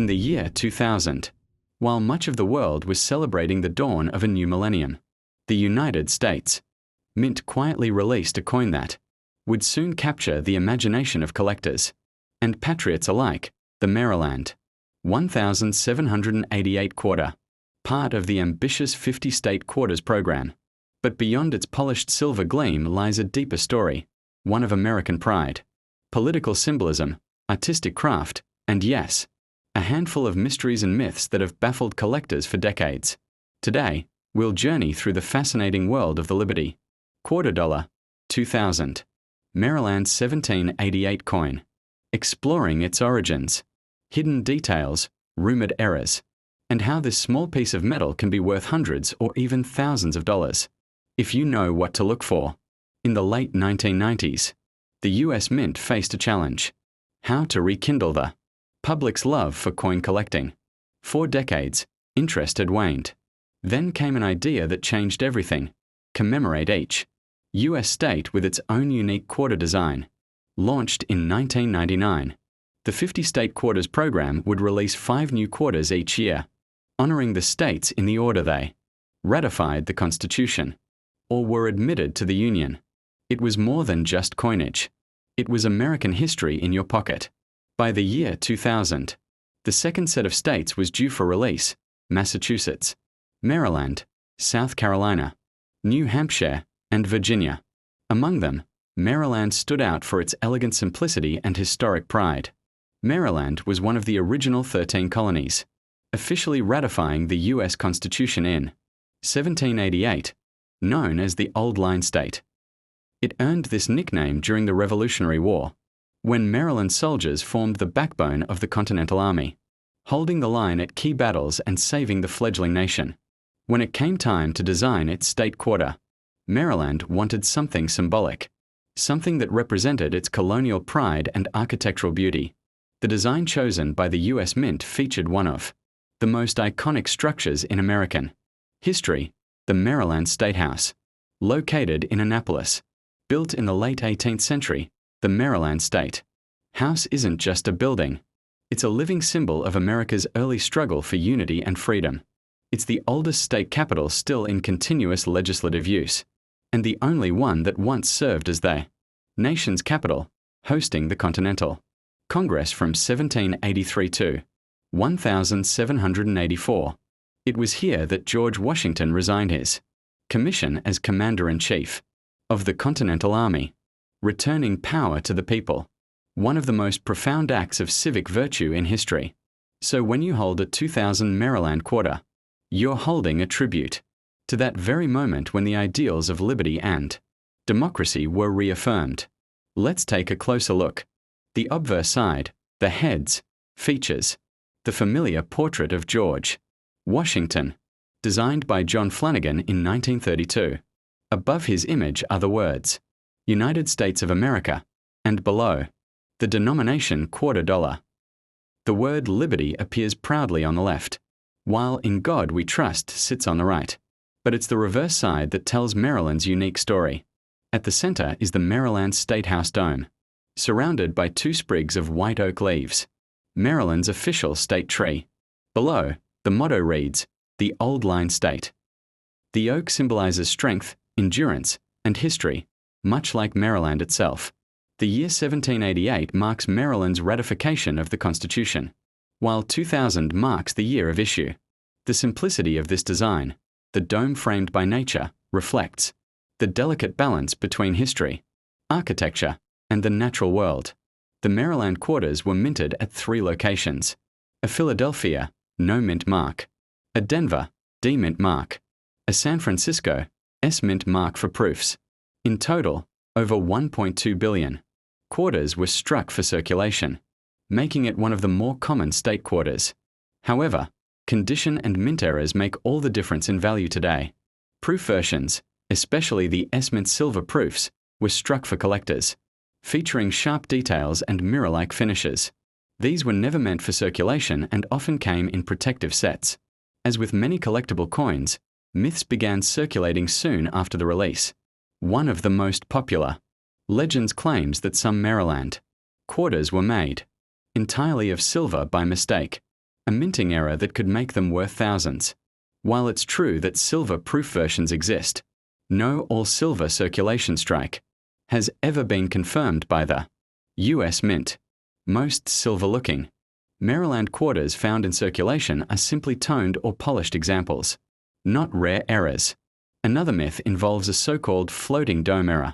In the year 2000, while much of the world was celebrating the dawn of a new millennium, the United States Mint quietly released a coin that would soon capture the imagination of collectors and patriots alike, the Maryland 1788 quarter, part of the ambitious 50-state quarters program. But beyond its polished silver gleam lies a deeper story, one of American pride, political symbolism, artistic craft, and yes, a handful of mysteries and myths that have baffled collectors for decades. Today, we'll journey through the fascinating world of the Liberty $quarter, 2000, Maryland 1788 coin, exploring its origins, hidden details, rumored errors, and how this small piece of metal can be worth hundreds or even thousands of dollars, if you know what to look for. In the late 1990s, the US Mint faced a challenge: how to rekindle the public's love for coin collecting. For decades, interest had waned. Then came an idea that changed everything: commemorate each US state with its own unique quarter design. Launched in 1999, the 50-state quarters program would release 5 new quarters each year, honoring the states in the order they ratified the Constitution or were admitted to the Union. It was more than just coinage. It was American history in your pocket. By the year 2000, the second set of states was due for release: Massachusetts, Maryland, South Carolina, New Hampshire, and Virginia. Among them, Maryland stood out for its elegant simplicity and historic pride. Maryland was one of the original 13 colonies, officially ratifying the U.S. Constitution in 1788, known as the Old Line State. It earned this nickname during the Revolutionary War, when Maryland soldiers formed the backbone of the Continental Army, holding the line at key battles and saving the fledgling nation. When it came time to design its state quarter, Maryland wanted something symbolic, something that represented its colonial pride and architectural beauty. The design chosen by the U.S. Mint featured one of the most iconic structures in American history, the Maryland State House. Located in Annapolis, built in the late 18th century, the Maryland State House isn't just a building. It's a living symbol of America's early struggle for unity and freedom. It's the oldest state capitol still in continuous legislative use, and the only one that once served as the nation's capital, hosting the Continental Congress from 1783 to 1784. It was here that George Washington resigned his commission as Commander-in-Chief of the Continental Army, returning power to the people, one of the most profound acts of civic virtue in history. So when you hold a 2000 Maryland quarter, you're holding a tribute to that very moment when the ideals of liberty and democracy were reaffirmed. Let's take a closer look. The obverse side, the heads, features the familiar portrait of George Washington, designed by John Flanagan in 1932. Above his image are the words, United States of America, and below, the denomination $quarter. The word liberty appears proudly on the left, while In God We Trust sits on the right. But it's the reverse side that tells Maryland's unique story. At the center is the Maryland State House dome, surrounded by 2 sprigs of white oak leaves, Maryland's official state tree. Below, the motto reads, "The Old Line State." The oak symbolizes strength, endurance, and history, much like Maryland itself. The year 1788 marks Maryland's ratification of the Constitution, while 2000 marks the year of issue. The simplicity of this design, the dome framed by nature, reflects the delicate balance between history, architecture, and the natural world. The Maryland quarters were minted at 3 locations: a Philadelphia, no mint mark; a Denver, D mint mark; a San Francisco, S mint mark for proofs. In total, over 1.2 billion quarters were struck for circulation, making it one of the more common state quarters. However, condition and mint errors make all the difference in value today. Proof versions, especially the S-mint silver proofs, were struck for collectors, featuring sharp details and mirror-like finishes. These were never meant for circulation and often came in protective sets. As with many collectible coins, myths began circulating soon after the release. One of the most popular legends claims that some Maryland quarters were made entirely of silver by mistake. a minting error that could make them worth thousands. While it's true that silver-proof versions exist, no all-silver circulation strike has ever been confirmed by the U.S. Mint. Most silver-looking Maryland quarters found in circulation are simply toned or polished examples, not rare errors. Another myth involves a so-called floating dome error,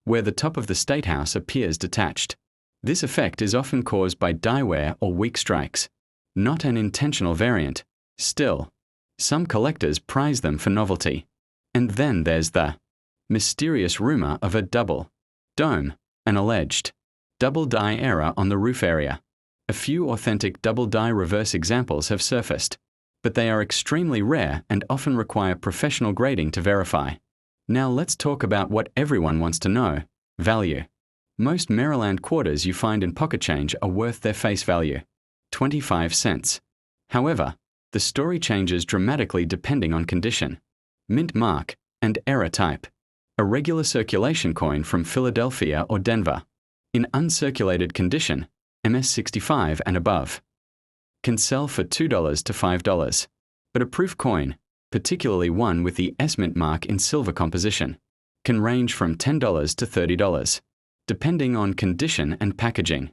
where the top of the State House appears detached. This effect is often caused by die wear or weak strikes, not an intentional variant. Still, some collectors prize them for novelty. And then there's the mysterious rumor of a double dome, an alleged double die error on the roof area. A few authentic double die reverse examples have surfaced, but they are extremely rare and often require professional grading to verify. Now let's talk about what everyone wants to know: value. Most Maryland quarters you find in pocket change are worth their face value, 25 cents. However, the story changes dramatically depending on condition, mint mark, and error type. A regular circulation coin from Philadelphia or Denver, in uncirculated condition, MS-65 and above, can sell for $2 to $5, but a proof coin, particularly one with the S-mint mark in silver composition, can range from $10 to $30, depending on condition and packaging.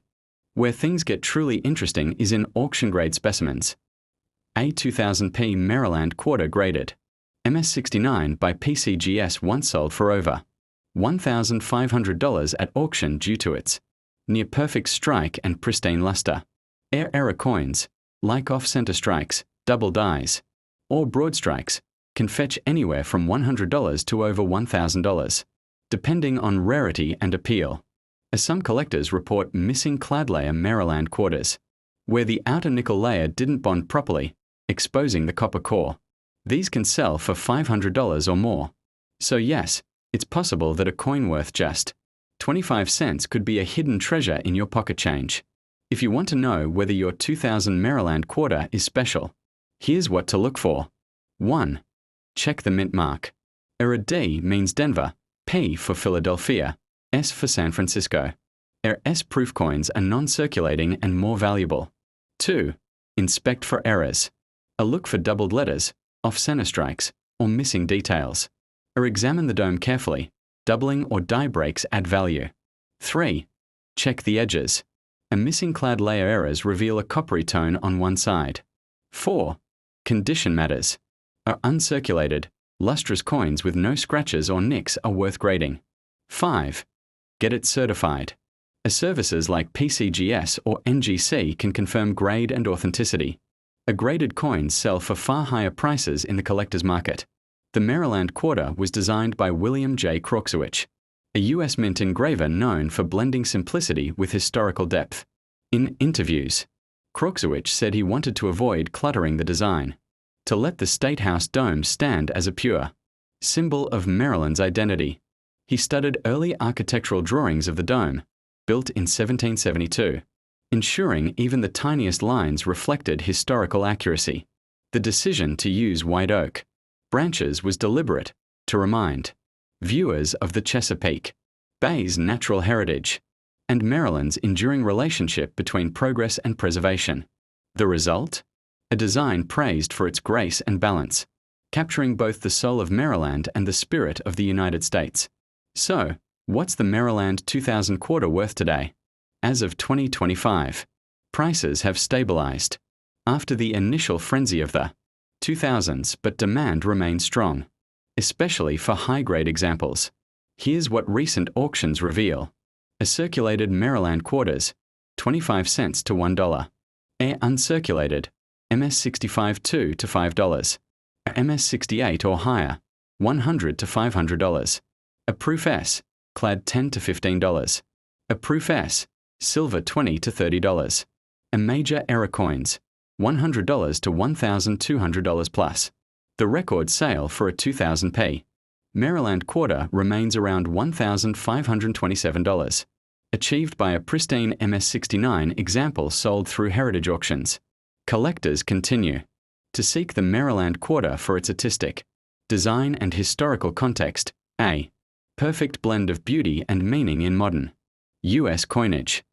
Where things get truly interesting is in auction-grade specimens. A 2000p Maryland quarter graded MS-69 by PCGS once sold for over $1,500 at auction due to its near-perfect strike and pristine luster. Error coins, like off-center strikes, double dies, or broad strikes, can fetch anywhere from $100 to over $1,000, depending on rarity and appeal. As some collectors report missing clad layer Maryland quarters, where the outer nickel layer didn't bond properly, exposing the copper core. These can sell for $500 or more. So yes, it's possible that a coin worth just 25 cents could be a hidden treasure in your pocket change. If you want to know whether your 2000 Maryland quarter is special, here's what to look for. 1. Check the mint mark. Error D means Denver, P for Philadelphia, S for San Francisco. Error S proof coins are non-circulating and more valuable. 2. Inspect for errors. A look for doubled letters, off-center strikes, or missing details. Or examine the dome carefully. Doubling or die breaks add value. 3. Check the edges. A missing clad layer errors reveal a coppery tone on one side. 4. Condition matters. Are uncirculated, lustrous coins with no scratches or nicks are worth grading. 5. Get it certified. As services like PCGS or NGC can confirm grade and authenticity. A graded coins sell for far higher prices in the collector's market. The Maryland quarter was designed by William J. Croxowich, a U.S. Mint engraver known for blending simplicity with historical depth. In interviews, Croxowich said he wanted to avoid cluttering the design, to let the State House dome stand as a pure symbol of Maryland's identity. He studied early architectural drawings of the dome, built in 1772, ensuring even the tiniest lines reflected historical accuracy. The decision to use white oak branches was deliberate, to remind viewers of the Chesapeake Bay's natural heritage and Maryland's enduring relationship between progress and preservation. The result? A design praised for its grace and balance, capturing both the soul of Maryland and the spirit of the United States. So, what's the Maryland 2000 quarter worth today? As of 2025, prices have stabilized after the initial frenzy of the 2000s, but demand remains strong, especially for high-grade examples. Here's what recent auctions reveal. A circulated Maryland quarters, 25 cents to $1. A uncirculated, MS-65 $2 to $5. A MS-68 or higher, $100 to $500. A proof S, clad $10 to $15. A proof S, silver $20 to $30. A major error coins, $100 to $1,200 plus. The record sale for a 2000p Maryland quarter remains around $1,527, achieved by a pristine MS-69 example sold through heritage auctions. Collectors continue to seek the Maryland quarter for its artistic design and historical context, a perfect blend of beauty and meaning in modern U.S. coinage.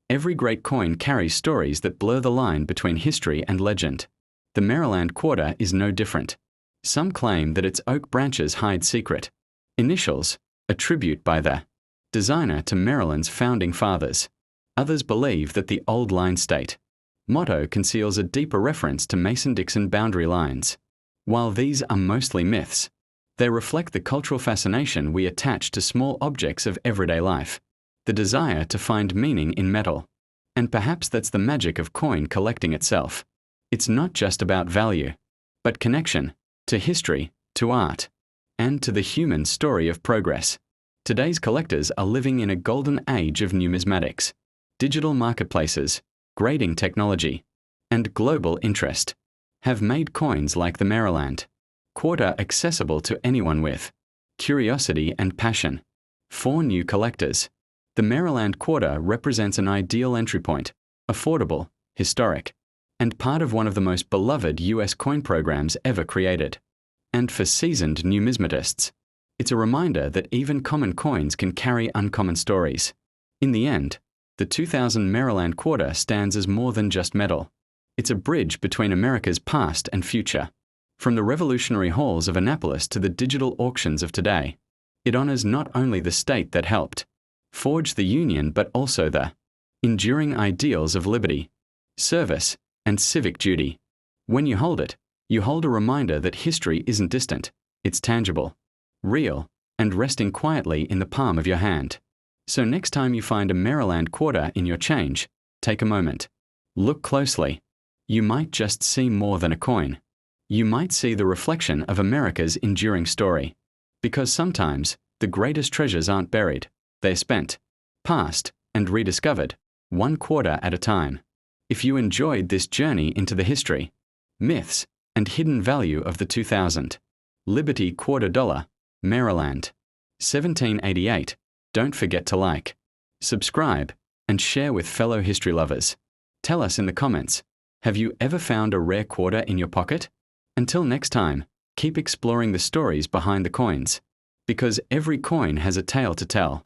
Every great coin carries stories that blur the line between history and legend. The Maryland quarter is no different. Some claim that its oak branches hide secret initials, a tribute by the designer to Maryland's founding fathers. Others believe that the Old Line State motto conceals a deeper reference to Mason-Dixon boundary lines. While these are mostly myths, they reflect the cultural fascination we attach to small objects of everyday life, the desire to find meaning in metal. And perhaps that's the magic of coin collecting itself. It's not just about value, but connection to history, to art, and to the human story of progress. Today's collectors are living in a golden age of numismatics, digital marketplaces, grading technology, and global interest have made coins like the Maryland quarter accessible to anyone with curiosity and passion. For new collectors, the Maryland quarter represents an ideal entry point, affordable, historic, and part of one of the most beloved US coin programs ever created. And for seasoned numismatists, it's a reminder that even common coins can carry uncommon stories. In the end, the 2000 Maryland quarter stands as more than just metal. It's a bridge between America's past and future. From the revolutionary halls of Annapolis to the digital auctions of today, it honors not only the state that helped forge the Union, but also the enduring ideals of liberty, service, and civic duty. When you hold a reminder that history isn't distant, it's tangible, real, and resting quietly in the palm of your hand. So next time you find a Maryland quarter in your change, take a moment. Look closely. You might just see more than a coin. You might see the reflection of America's enduring story. Because sometimes, the greatest treasures aren't buried, they're spent, passed, and rediscovered, one quarter at a time. If you enjoyed this journey into the history, myths, and hidden value of the 2000 Liberty Quarter Dollar, Maryland, 1788, don't forget to like, subscribe, and share with fellow history lovers. Tell us in the comments, have you ever found a rare quarter in your pocket? Until next time, keep exploring the stories behind the coins, because every coin has a tale to tell.